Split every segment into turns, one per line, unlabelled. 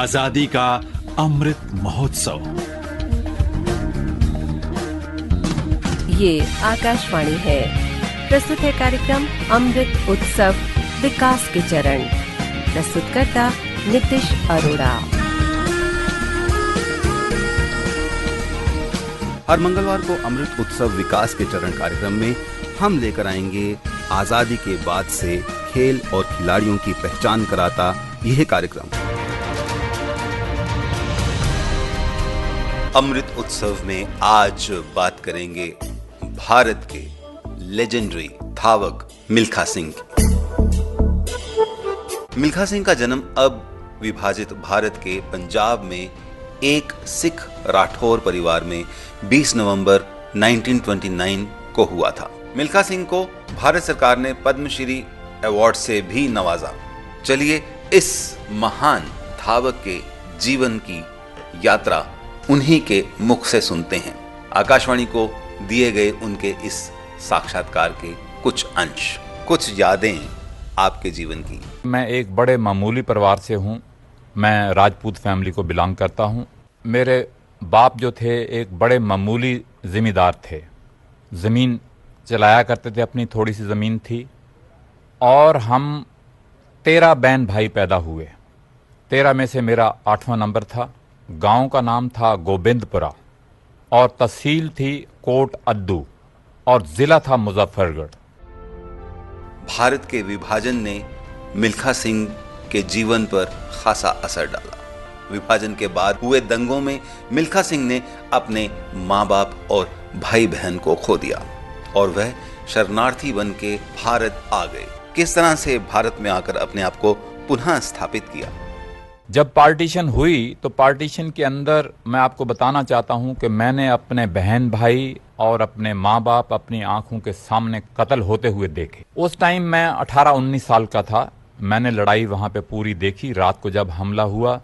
आजादी का अमृत महोत्सव।
ये आकाशवाणी है। प्रस्तुत है कार्यक्रम अमृत उत्सव विकास के चरण। प्रस्तुतकर्ता नितिश अरोड़ा।
हर मंगलवार को अमृत उत्सव विकास के चरण कार्यक्रम में हम लेकर आएंगे आजादी के बाद से खेल और खिलाड़ियों की पहचान कराता यह कार्यक्रम। अमृत उत्सव में आज बात करेंगे भारत के लेजेंडरी धावक मिल्खा सिंह। मिल्खा सिंह का जन्म अब विभाजित भारत के पंजाब में एक सिख राठौर परिवार में 20 नवंबर 1929 को हुआ था। मिल्खा सिंह को भारत सरकार ने पद्मश्री अवार्ड से भी नवाजा। चलिए इस महान धावक के जीवन की यात्रा उन्हीं के मुख से सुनते हैं। आकाशवाणी को दिए गए उनके इस साक्षात्कार के कुछ अंश, कुछ यादें आपके जीवन की।
मैं एक बड़े मामूली परिवार से हूँ। मैं राजपूत फैमिली को बिलोंग करता हूँ। मेरे बाप जो थे एक बड़े मामूली ज़मींदार थे। ज़मीन चलाया करते थे, अपनी थोड़ी सी ज़मीन थी। और हम 13 बहन भाई पैदा हुए। 13 में से मेरा 8वां नंबर था। गांव का नाम था गोबिंदपुरा और तहसील थी कोट अद्दू और ज़िला था मुजफ्फरगढ़।
भारत के विभाजन ने मिल्खा सिंह के जीवन पर खासा असर डाला। विभाजन के बाद हुए दंगों में मिल्खा सिंह ने अपने माँ बाप और भाई बहन को खो दिया और वह शरणार्थी बन के भारत आ गए। किस तरह से भारत में आकर अपने आप को पुनः स्थापित किया?
जब पार्टीशन हुई तो पार्टीशन के अंदर मैं आपको बताना चाहता हूं कि मैंने अपने बहन भाई और अपने माँ बाप अपनी आंखों के सामने कत्ल होते हुए देखे। उस टाइम मैं 18-19 साल का था। मैंने लड़ाई वहां पे पूरी देखी। रात को जब हमला हुआ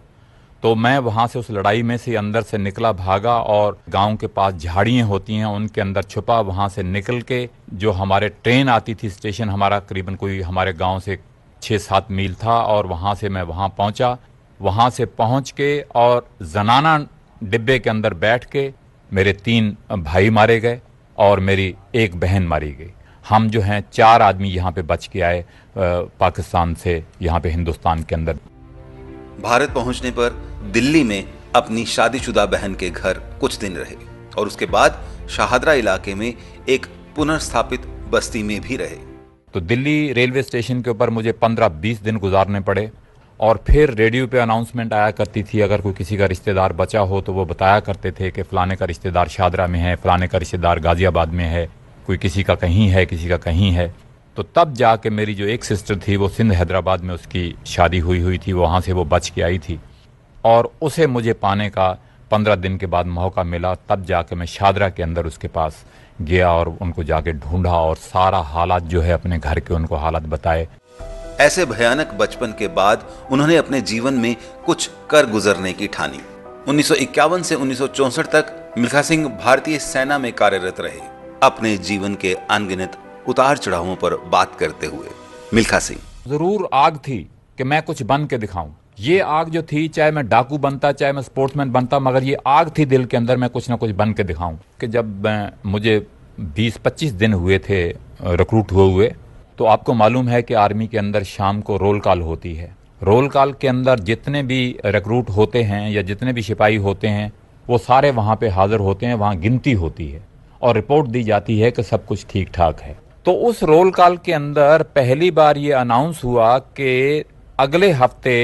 तो मैं वहां से उस लड़ाई में से अंदर से निकला, भागा और गांव के पास झाड़ियाँ होती हैं उनके अंदर छुपा। वहां से निकल के जो हमारे ट्रेन आती थी, स्टेशन हमारा करीबन कोई हमारे गाँव से 6-7 मील था और वहां से मैं वहां पहुंचा। वहाँ से पहुँच के और जनाना डिब्बे के अंदर बैठ के मेरे 3 भाई मारे गए और मेरी एक बहन मारी गई। हम जो हैं 4 आदमी यहाँ पे बच के आए पाकिस्तान से यहाँ पे हिंदुस्तान के अंदर।
भारत पहुँचने पर दिल्ली में अपनी शादीशुदा बहन के घर कुछ दिन रहे और उसके बाद शाहदरा इलाके में एक पुनर्स्थापित बस्ती में भी रहे।
तो दिल्ली रेलवे स्टेशन के ऊपर मुझे 15-20 दिन गुजारने पड़े और फिर रेडियो पे अनाउंसमेंट आया करती थी। अगर कोई किसी का रिश्तेदार बचा हो तो वो बताया करते थे कि फ़लाने का रिश्तेदार शाहदरा में है, फ़लाने का रिश्तेदार गाज़ियाबाद में है, कोई किसी का कहीं है, किसी का कहीं है। तो तब जाके मेरी जो एक सिस्टर थी वो सिंध हैदराबाद में उसकी शादी हुई थी, वहाँ से वो बच के आई थी और उसे मुझे पाने का 15 दिन के बाद मौका मिला। तब जाके मैं शाहदरा के अंदर उसके पास गया और उनको जाके ढूंढा और सारा हालात जो है अपने घर के उनको हालात बताए।
ऐसे भयानक बचपन के बाद उन्होंने अपने जीवन में कुछ कर गुजरने की ठानी। 1951 से 1964 तक मिल्खा सिंह भारतीय सेना में कार्यरत रहे। अपने जीवन के अनगिनत उतार चढ़ावों पर बात करते हुए मिल्खा सिंह,
जरूर आग थी कि मैं कुछ बन के दिखाऊं। ये आग जो थी, चाहे मैं डाकू बनता, चाहे मैं स्पोर्ट्समैन बनता, मगर ये आग थी दिल के अंदर, मैं कुछ ना कुछ बन के दिखाऊं। कि जब मुझे 20-25 दिन हुए थे रिक्रूट हुए तो आपको मालूम है कि आर्मी के अंदर शाम को रोल कॉल होती है। रोल कॉल के अंदर जितने भी रिक्रूट होते हैं या जितने भी सिपाही होते हैं वो सारे वहाँ पे हाजिर होते हैं। वहाँ गिनती होती है और रिपोर्ट दी जाती है कि सब कुछ ठीक ठाक है। तो उस रोल कॉल के अंदर पहली बार ये अनाउंस हुआ कि अगले हफ्ते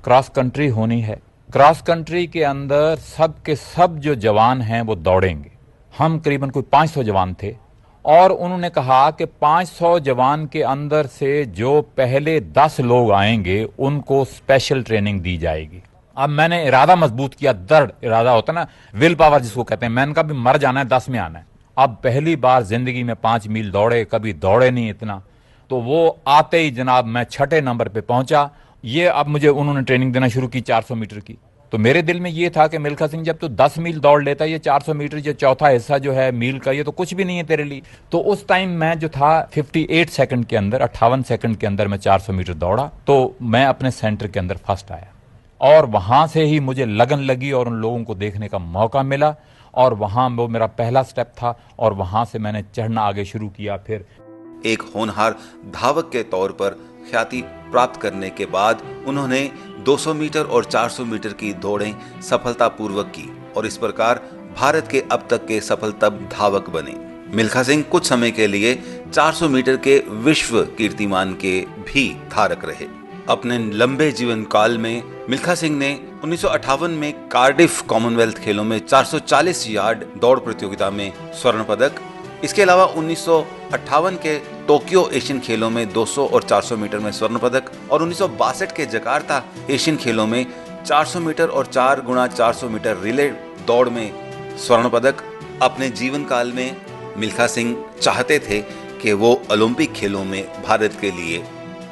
क्रॉस कंट्री होनी है। क्रॉस कंट्री के अंदर सब के सब जो जवान हैं वो दौड़ेंगे। हम करीबन कोई 500 जवान थे और उन्होंने कहा कि 500 जवान के अंदर से जो पहले 10 लोग आएंगे उनको स्पेशल ट्रेनिंग दी जाएगी। अब मैंने इरादा मजबूत किया, दृढ़ इरादा होता ना, विल पावर जिसको कहते हैं। मैंने कहा भी मर जाना है, 10 में आना है। अब पहली बार जिंदगी में 5 मील दौड़े, कभी दौड़े नहीं इतना। तो वो आते ही जनाब मैं 6ठे नंबर पे पहुंचा। ये अब मुझे उन्होंने ट्रेनिंग देना शुरू की 400 मीटर की। तो मेरे दिल में ये था कि मिल्खा सिंह जब तो 10 मील दौड़ लेता है, ये 400 मीटर जो चौथा हिस्सा जो है मील का, ये तो कुछ भी नहीं है तेरे लिए। तो उस टाइम मैं जो था 58 सेकंड के अंदर, 58 सेकंड के अंदर मैं 400 मीटर दौड़ा तो मैं अपने सेंटर के अंदर फर्स्ट आया। और वहाँ से ही मुझे लगन लगी और उन लोगों को देखने का मौका मिला और वहाँ वो मेरा पहला स्टेप था और वहाँ से मैंने चढ़ना आगे शुरू किया। फिर
एक होनहार धावक के तौर पर ख्याति प्राप्त करने के बाद उन्होंने 200 मीटर और 400 मीटर की दौड़ें सफलतापूर्वक की और इस प्रकार भारत के अब तक के सफलतम धावक बने। मिल्खा सिंह कुछ समय के लिए 400 मीटर के विश्व कीर्तिमान के भी धारक रहे। अपने लंबे जीवन काल में मिल्खा सिंह ने 1958 में कार्डिफ कॉमनवेल्थ खेलों में 440 यार्ड दौड़ प्रतियोगिता में स्वर्ण पदक, इसके अलावा 1958 के टोक्यो एशियन खेलों में 200 और 400 मीटर में स्वर्ण पदक और 1962 के जकार्ता एशियन खेलों में 400 मीटर और 4x400 मीटर रिले दौड़ में स्वर्ण पदक। अपने जीवन काल में मिल्खा सिंह चाहते थे कि वो ओलंपिक खेलों में भारत के लिए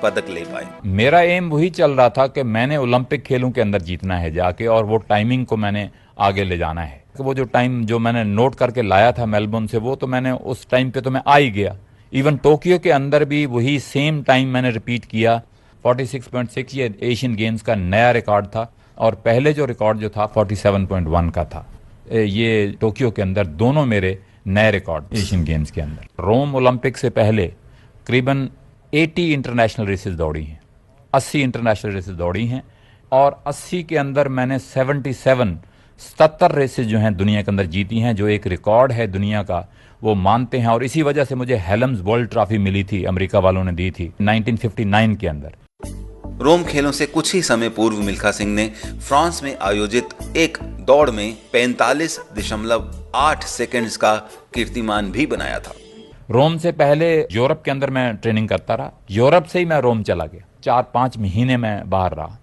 पदक ले पाए।
मेरा एम वही चल रहा था कि मैंने ओलंपिक खेलों के अंदर जीतना है जाके और वो टाइमिंग को मैंने आगे ले जाना है। वो जो टाइम जो मैंने नोट करके लाया था मेलबोर्न से, वो तो मैंने उस टाइम पे तो मैं आ ही गया। इवन टोक्यो के अंदर भी वही सेम टाइम मैंने रिपीट किया। 46.6 ये एशियन गेम्स का नया रिकॉर्ड था और पहले जो रिकॉर्ड जो था 47.1 का था। ये टोक्यो के अंदर दोनों मेरे नए रिकॉर्ड एशियन गेम्स के अंदर। रोम ओलंपिक से पहले करीबन 80 इंटरनेशनल रेसेस दौड़ी हैं, 80 इंटरनेशनल रेसेस दौड़ी हैं और 80 के अंदर मैंने 77 रेसेस जो हैं दुनिया के अंदर जीती हैं, जो एक रिकॉर्ड है दुनिया का, वो मानते हैं। और इसी वजह से मुझे हेलम्स वर्ल्ड ट्रॉफी मिली थी, अमेरिका वालों ने दी थी 1959 के अंदर।
रोम खेलों से कुछ ही समय पूर्व मिल्खा सिंह ने फ्रांस में आयोजित एक दौड़ में 45.8 सेकंड्स का कीर्तिमान भी बनाया था।
रोम से पहले यूरोप के अंदर मैं ट्रेनिंग करता रहा। यूरोप से ही मैं रोम चला गया। 4-5 महीने में बाहर रहा।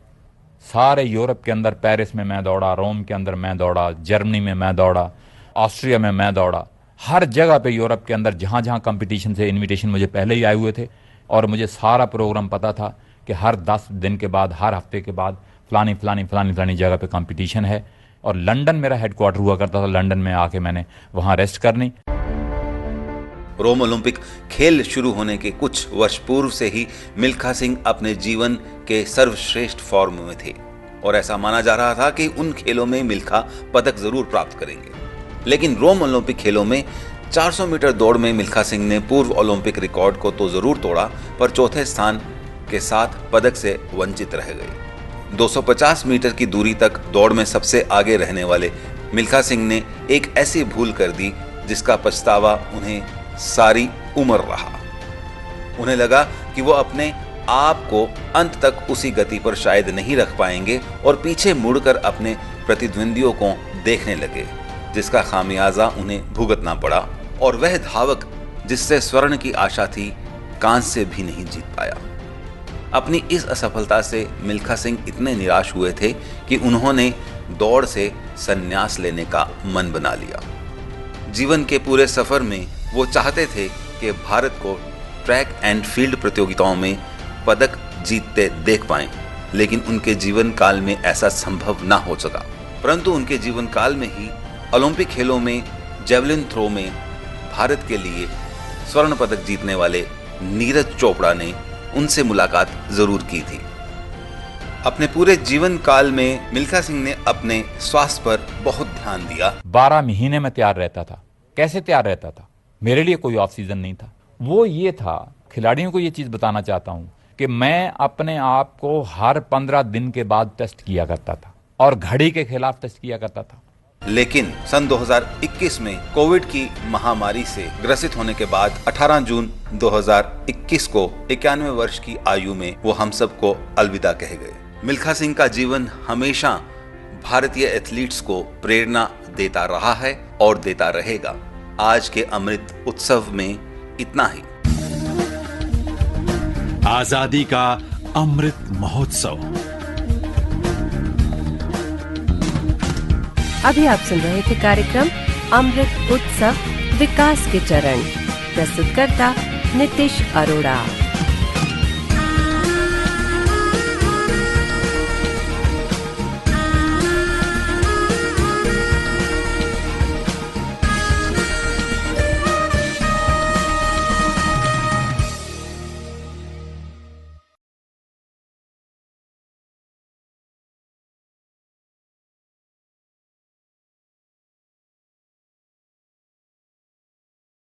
सारे यूरोप के अंदर पेरिस में मैं दौड़ा, रोम के अंदर मैं दौड़ा, जर्मनी में मैं दौड़ा, ऑस्ट्रिया में मैं दौड़ा। हर जगह पे यूरोप के अंदर जहाँ जहाँ कंपटीशन से इनविटेशन मुझे पहले ही आए हुए थे और मुझे सारा प्रोग्राम पता था कि हर 10 दिन के बाद, हर हफ्ते के बाद फलानी जगह पे कंपटीशन है। और लंदन मेरा हेडक्वार्टर हुआ करता था। लंदन में आके मैंने वहाँ रेस्ट करनी।
रोम ओलंपिक खेल शुरू होने के कुछ वर्ष पूर्व से ही मिल्खा सिंह अपने जीवन के सर्वश्रेष्ठ फॉर्म में थे और ऐसा माना जा रहा था कि उन खेलों में मिल्खा पदक जरूर प्राप्त करेंगे। लेकिन रोम ओलंपिक खेलों में 400 मीटर दौड़ में मिल्खा सिंह ने पूर्व ओलंपिक रिकॉर्ड को तो जरूर तोड़ा, पर चौथे स्थान के साथ पदक से वंचित रह गए। 250 मीटर की दूरी तक दौड़ में सबसे आगे रहने वाले मिल्खा सिंह ने एक ऐसी भूल कर दी जिसका पछतावा उन्हें सारी उम्र रहा। उन्हें लगा कि वो अपने आप को अंत तक उसी गति पर शायद नहीं रख पाएंगे और पीछे मुड़कर अपने प्रतिद्वंदियों को देखने लगे, जिसका खामियाजा उन्हें भुगतना पड़ा और वह धावक जिससे स्वर्ण की आशा थी, कांस्य भी नहीं जीत पाया। अपनी इस असफलता से मिल्खा सिंह इतने निराश हुए थे कि उन्होंने दौड़ से संन्यास लेने का मन बना लिया। जीवन के पूरे सफर में वो चाहते थे कि भारत को ट्रैक एंड फील्ड प्रतियोगिताओं में पदक जीतते देख पाएं, लेकिन उनके जीवन काल में ऐसा संभव ना हो सका। परंतु उनके जीवन काल में ही ओलंपिक खेलों में जेवलिन थ्रो में भारत के लिए स्वर्ण पदक जीतने वाले नीरज चोपड़ा ने उनसे मुलाकात जरूर की थी। अपने पूरे जीवन काल में मिल्खा सिंह ने अपने स्वास्थ्य पर बहुत ध्यान दिया।
12 महीने में तैयार रहता था। कैसे तैयार रहता था? मेरे लिए कोई ऑफ सीजन नहीं था। वो ये था, खिलाड़ियों को ये चीज बताना चाहता हूं कि मैं अपने आप को हर 15 दिन के बाद टेस्ट किया करता था और घड़ी के खिलाफ टेस्ट किया करता था।
लेकिन सन 2021 में कोविड की महामारी से ग्रसित होने के बाद 18 जून 2021 को 91 वर्ष की आयु में वो हम सबको अलविदा कह गए। मिल्खा सिंह का जीवन हमेशा भारतीय एथलीट्स को प्रेरणा देता रहा है और देता रहेगा। आज के अमृत उत्सव में इतना ही।
आजादी का अमृत महोत्सव।
अभी आप सुन रहे थे कार्यक्रम अमृत उत्सव विकास के चरण। प्रस्तुतकर्ता नितिश अरोड़ा।